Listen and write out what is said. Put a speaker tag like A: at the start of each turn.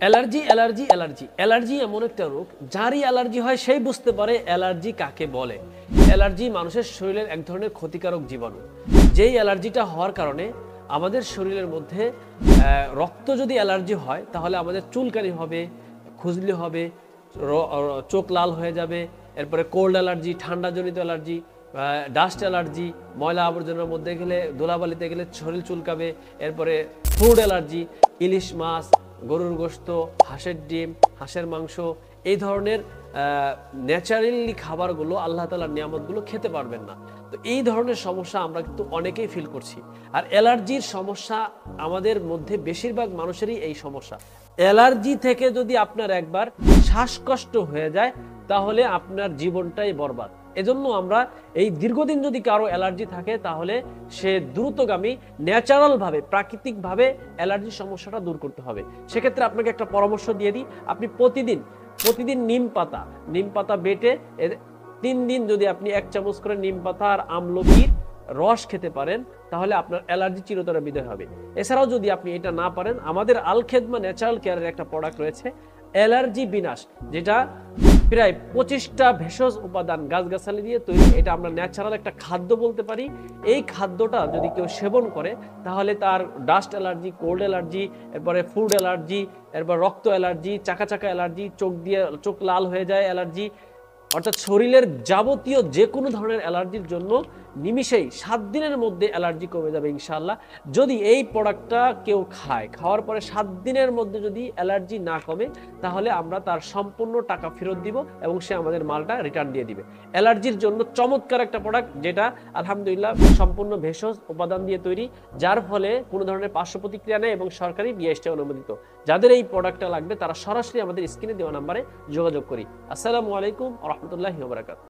A: Allergy allergy allergy allergy এমন একটা রোগ, যারই অ্যালার্জি হয় সেই বুঝতে পারে অ্যালার্জি কাকে বলে। অ্যালার্জি মানুষের শরীরের এক ধরনের ক্ষতিকারক জীবাণু, যেই অ্যালার্জিটা হওয়ার কারণে আমাদের শরীরের মধ্যে রক্ত যদি অ্যালার্জি হয় তাহলে আমাদের চুলকানি হবে, খুজলি হবে, চোখ লাল হয়ে যাবে। এরপরে কোল্ড অ্যালার্জি, ঠান্ডাজনিত অ্যালার্জি, ডাস্ট অ্যালার্জি, ময়লা আবর্জনার মধ্যে গেলে, ধুলাবালিতে গেলে শরীর চুলকাবে। এরপরে ফুড অ্যালার্জি, ইলিশ মাছ, গরুর গোশত, হাঁসের ডিম, হাঁসের মাংস, এই ধরনের ন্যাচারালি খাবারগুলো, আল্লাহ তাআলার নিয়ামতগুলো খেতে পারবেন না। তো এই ধরনের সমস্যা আমরা কিন্তু অনেকেই ফিল করছি। আর অ্যালার্জির সমস্যা আমাদের মধ্যে বেশিরভাগ মানুষেরই এই সমস্যা। অ্যালার্জি থেকে যদি আপনার একবার শ্বাসকষ্ট হয়ে যায় তাহলে আপনার জীবনটাই বরবাদ। এজন্য আমরা এই দীর্ঘদিন যদি কারো অ্যালার্জি থাকে তাহলে সে দ্রুতগামী ন্যাচারালভাবে, প্রাকৃতিকভাবে অ্যালার্জির সমস্যাটা দূর করতে হবে। সেক্ষেত্রে আপনাকে একটা পরামর্শ দিয়ে দিই, আপনি প্রতিদিন নিম পাতা বেটে 3 দিন যদি আপনি 1 চামচ করে নিম পাতা আর আমলকির রস খেতে পারেন তাহলে আপনার অ্যালার্জি চিরতরে বিদায় হবে। এছাড়াও যদি আপনি এটা না পারেন, আমাদের আল খেদমা ন্যাচারাল কেয়ারের একটা প্রোডাক্ট রয়েছে অ্যালার্জি বিনাশ, যেটা প্রায় 25টা ভেষজ উপাদান গাছগাছালি দিয়ে তৈরি। এটা আমরা ন্যাচারাল একটা খাদ্য বলতে পারি। এই খাদ্যটা যদি কেউ সেবন করে তাহলে তার ডাস্ট অ্যালার্জি, কোল্ড অ্যালার্জি, এরপরে ফুড অ্যালার্জি, এরপর রক্ত অ্যালার্জি, চাকা চাকা অ্যালার্জি, চোখ লাল হয়ে যায় অ্যালার্জি, অর্থাৎ শরীরের যাবতীয় যে কোনো ধরনের অ্যালার্জির জন্য নিমিষেই 7 দিনের মধ্যে অ্যালার্জি কমে যাবে ইনশাআল্লাহ। যদি এই প্রোডাক্টটা কেউ খাওয়ার পরে 7 দিনের মধ্যে যদি অ্যালার্জি না কমে তাহলে আমরা তার সম্পূর্ণ টাকা ফেরত দিব এবং সে আমাদের মালটা রিটার্ন দিয়ে দিবে। অ্যালার্জির জন্য চমৎকার একটা প্রোডাক্ট, যেটা আলহামদুলিল্লাহ সম্পূর্ণ ভেষজ উপাদান দিয়ে তৈরি, যার ফলে কোনো ধরনের পার্শ্ব প্রতিক্রিয়া নেই এবং সরকারি বিএসটি অনুমোদিত। যাদের এই প্রোডাক্টটা লাগবে তারা সরাসরি আমাদের স্ক্রিনে দেওয়া নাম্বারে যোগাযোগ করি। আসসালামু আলাইকুম ওয়া রাহমাতুল্লাহি ওয়া বারাকাতুহু।